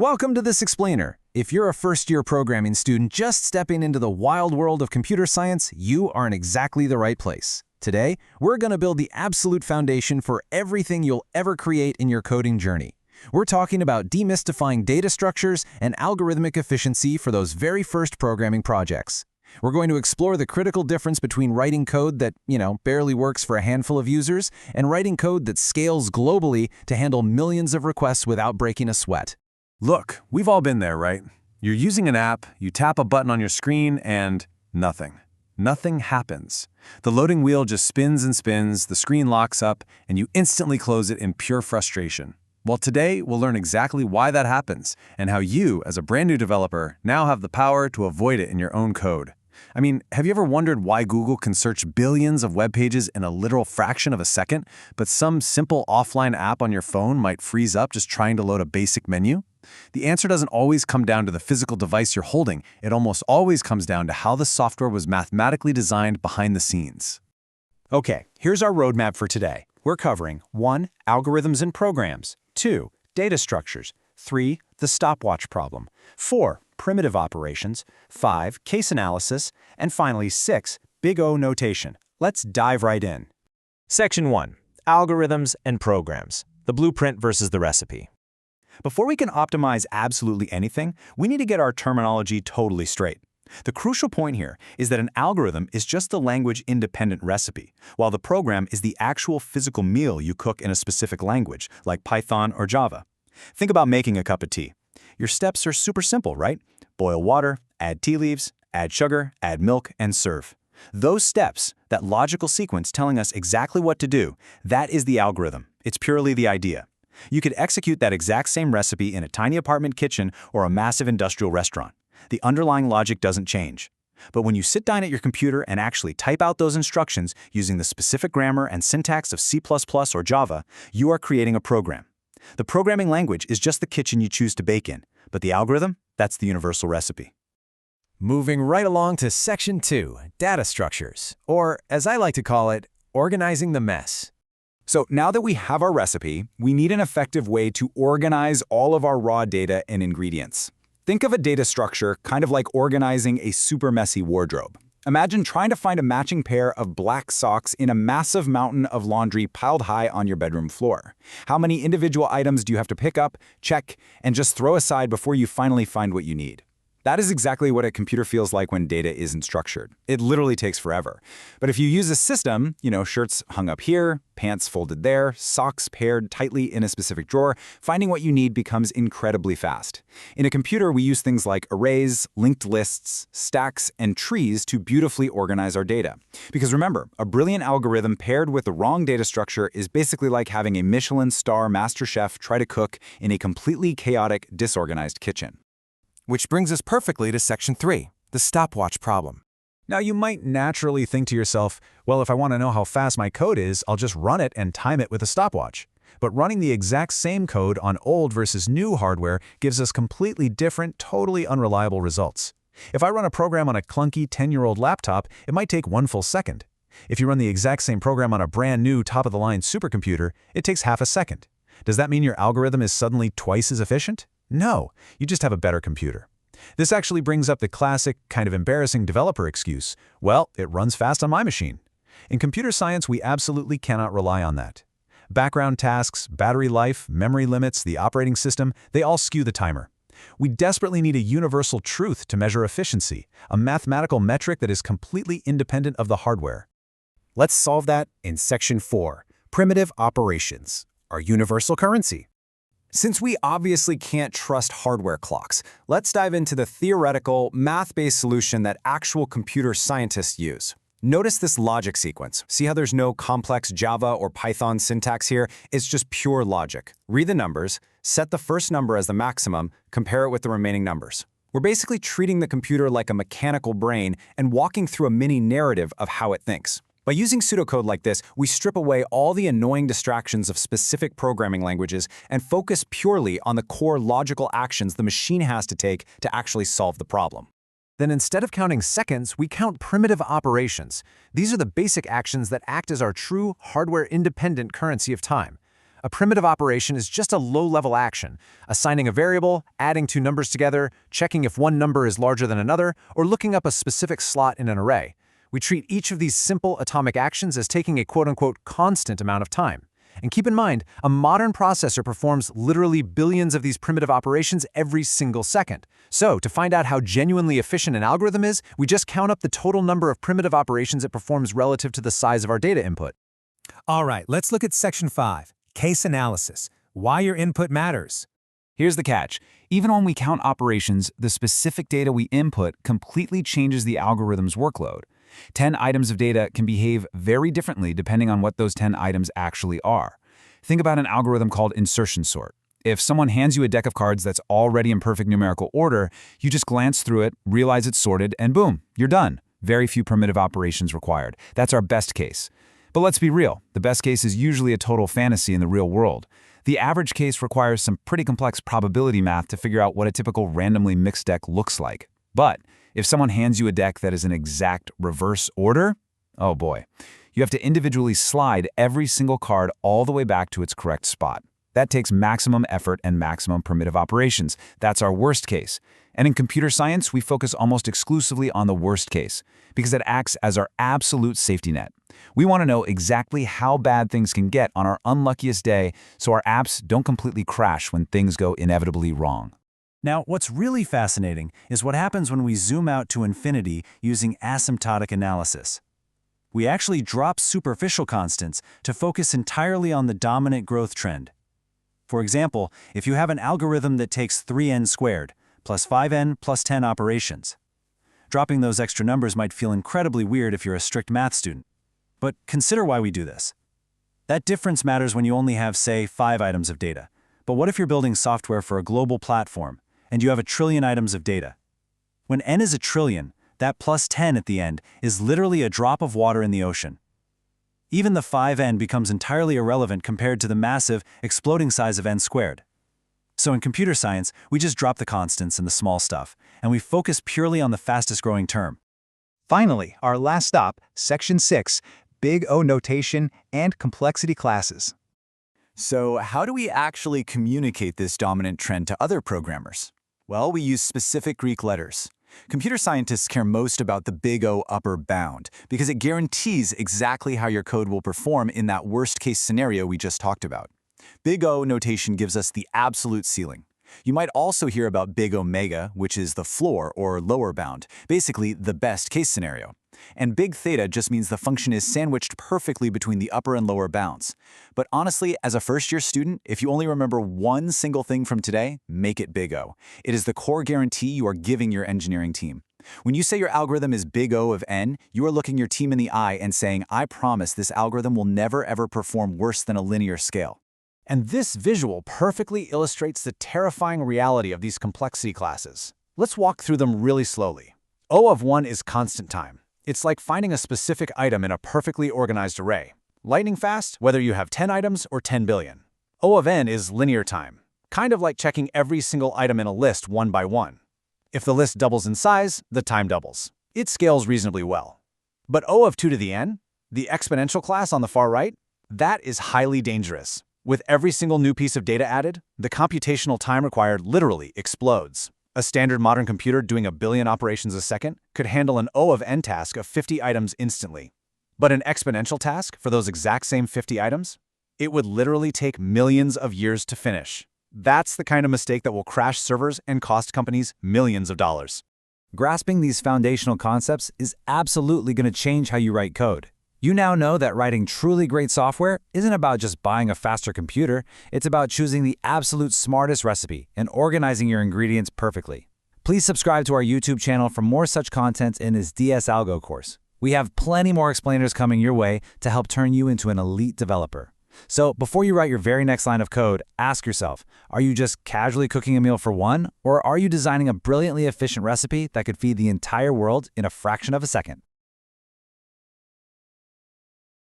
Welcome to this explainer. If you're a first-year programming student just stepping into the wild world of computer science, you are in exactly the right place. Today, we're going to build the absolute foundation for everything you'll ever create in your coding journey. We're talking about demystifying data structures and algorithmic efficiency for those very first programming projects. We're going to explore the critical difference between writing code that, barely works for a handful of users and writing code that scales globally to handle millions of requests without breaking a sweat. Look, we've all been there, right? You're using an app, you tap a button on your screen, and nothing. Nothing happens. The loading wheel just spins and spins, the screen locks up, and you instantly close it in pure frustration. Well, today, we'll learn exactly why that happens, and how you, as a brand new developer, now have the power to avoid it in your own code. I mean, have you ever wondered why Google can search billions of web pages in a literal fraction of a second, but some simple offline app on your phone might freeze up just trying to load a basic menu? The answer doesn't always come down to the physical device you're holding. It almost always comes down to how the software was mathematically designed behind the scenes. Okay, here's our roadmap for today. We're covering 1. Algorithms and programs, 2. Data structures, 3. The stopwatch problem, 4. Primitive operations, 5. Case analysis, and finally 6. Big O notation. Let's dive right in. Section 1. Algorithms and programs. The blueprint versus the recipe. Before we can optimize absolutely anything, we need to get our terminology totally straight. The crucial point here is that an algorithm is just the language-independent recipe, while the program is the actual physical meal you cook in a specific language, like Python or Java. Think about making a cup of tea. Your steps are super simple, right? Boil water, add tea leaves, add sugar, add milk, and serve. Those steps, that logical sequence telling us exactly what to do, that is the algorithm. It's purely the idea. You could execute that exact same recipe in a tiny apartment kitchen or a massive industrial restaurant. The underlying logic doesn't change. But when you sit down at your computer and actually type out those instructions using the specific grammar and syntax of C++ or Java, you are creating a program. The programming language is just the kitchen you choose to bake in, but the algorithm, that's the universal recipe. Moving right along to Section 2, Data Structures, or as I like to call it, organizing the mess. So now that we have our recipe, we need an effective way to organize all of our raw data and ingredients. Think of a data structure kind of like organizing a super messy wardrobe. Imagine trying to find a matching pair of black socks in a massive mountain of laundry piled high on your bedroom floor. How many individual items do you have to pick up, check, and just throw aside before you finally find what you need? That is exactly what a computer feels like when data isn't structured. It literally takes forever. But if you use a system, shirts hung up here, pants folded there, socks paired tightly in a specific drawer, finding what you need becomes incredibly fast. In a computer, we use things like arrays, linked lists, stacks, and trees to beautifully organize our data. Because remember, a brilliant algorithm paired with the wrong data structure is basically like having a Michelin star master chef try to cook in a completely chaotic, disorganized kitchen. Which brings us perfectly to Section 3, the stopwatch problem. Now, you might naturally think to yourself, well, if I want to know how fast my code is, I'll just run it and time it with a stopwatch. But running the exact same code on old versus new hardware gives us completely different, totally unreliable results. If I run a program on a clunky 10-year-old laptop, it might take 1 full second. If you run the exact same program on a brand new top-of-the-line supercomputer, it takes half a second. Does that mean your algorithm is suddenly twice as efficient? No, you just have a better computer. This actually brings up the classic, kind of embarrassing developer excuse. Well, it runs fast on my machine. In computer science, we absolutely cannot rely on that. Background tasks, battery life, memory limits, the operating system, they all skew the timer. We desperately need a universal truth to measure efficiency, a mathematical metric that is completely independent of the hardware. Let's solve that in Section 4, Primitive Operations, our universal currency. Since we obviously can't trust hardware clocks, let's dive into the theoretical, math-based solution that actual computer scientists use. Notice this logic sequence. See how there's no complex Java or Python syntax here? It's just pure logic. Read the numbers, set the first number as the maximum, compare it with the remaining numbers. We're basically treating the computer like a mechanical brain and walking through a mini narrative of how it thinks. By using pseudocode like this, we strip away all the annoying distractions of specific programming languages and focus purely on the core logical actions the machine has to take to actually solve the problem. Then instead of counting seconds, we count primitive operations. These are the basic actions that act as our true hardware-independent currency of time. A primitive operation is just a low-level action, assigning a variable, adding two numbers together, checking if one number is larger than another, or looking up a specific slot in an array. We treat each of these simple atomic actions as taking a quote-unquote constant amount of time. And keep in mind, a modern processor performs literally billions of these primitive operations every single second. So, to find out how genuinely efficient an algorithm is, we just count up the total number of primitive operations it performs relative to the size of our data input. All right, let's look at Section 5, Case Analysis, why your input matters. Here's the catch. Even when we count operations, the specific data we input completely changes the algorithm's workload. 10 items of data can behave very differently depending on what those 10 items actually are. Think about an algorithm called Insertion Sort. If someone hands you a deck of cards that's already in perfect numerical order, you just glance through it, realize it's sorted, and boom, you're done. Very few primitive operations required. That's our best case. But let's be real, the best case is usually a total fantasy in the real world. The average case requires some pretty complex probability math to figure out what a typical randomly mixed deck looks like. But if someone hands you a deck that is in exact reverse order, oh boy, you have to individually slide every single card all the way back to its correct spot. That takes maximum effort and maximum primitive operations. That's our worst case. And in computer science, we focus almost exclusively on the worst case because it acts as our absolute safety net. We want to know exactly how bad things can get on our unluckiest day so our apps don't completely crash when things go inevitably wrong. Now, what's really fascinating is what happens when we zoom out to infinity using asymptotic analysis. We actually drop superficial constants to focus entirely on the dominant growth trend. For example, if you have an algorithm that takes 3n squared plus 5n plus 10 operations, dropping those extra numbers might feel incredibly weird if you're a strict math student. But consider why we do this. That difference matters when you only have, say, 5 items of data. But what if you're building software for a global platform and you have 1 trillion items of data? When n is 1 trillion, that plus 10 at the end is literally a drop of water in the ocean. Even the 5n becomes entirely irrelevant compared to the massive, exploding size of n squared. So in computer science, we just drop the constants and the small stuff, and we focus purely on the fastest growing term. Finally, our last stop, Section 6, Big O notation and complexity classes. So how do we actually communicate this dominant trend to other programmers? Well, we use specific Greek letters. Computer scientists care most about the big O upper bound because it guarantees exactly how your code will perform in that worst-case scenario we just talked about. Big O notation gives us the absolute ceiling. You might also hear about big omega, which is the floor or lower bound, basically the best-case scenario. And big theta just means the function is sandwiched perfectly between the upper and lower bounds. But honestly, as a first-year student, if you only remember one single thing from today, make it big O. It is the core guarantee you are giving your engineering team. When you say your algorithm is big O of n, you are looking your team in the eye and saying, I promise this algorithm will never ever perform worse than a linear scale. And this visual perfectly illustrates the terrifying reality of these complexity classes. Let's walk through them really slowly. O of 1 is constant time. It's like finding a specific item in a perfectly organized array. Lightning fast, whether you have 10 items or 10 billion. O of n is linear time, kind of like checking every single item in a list one by one. If the list doubles in size, the time doubles. It scales reasonably well. But O of 2 to the n, the exponential class on the far right, that is highly dangerous. With every single new piece of data added, the computational time required literally explodes. A standard modern computer doing 1 billion operations a second could handle an O of n task of 50 items instantly. But an exponential task for those exact same 50 items? It would literally take millions of years to finish. That's the kind of mistake that will crash servers and cost companies millions of dollars. Grasping these foundational concepts is absolutely going to change how you write code. You now know that writing truly great software isn't about just buying a faster computer, it's about choosing the absolute smartest recipe and organizing your ingredients perfectly. Please subscribe to our YouTube channel for more such content in this DS Algo course. We have plenty more explainers coming your way to help turn you into an elite developer. So before you write your very next line of code, ask yourself, are you just casually cooking a meal for one, or are you designing a brilliantly efficient recipe that could feed the entire world in a fraction of a second?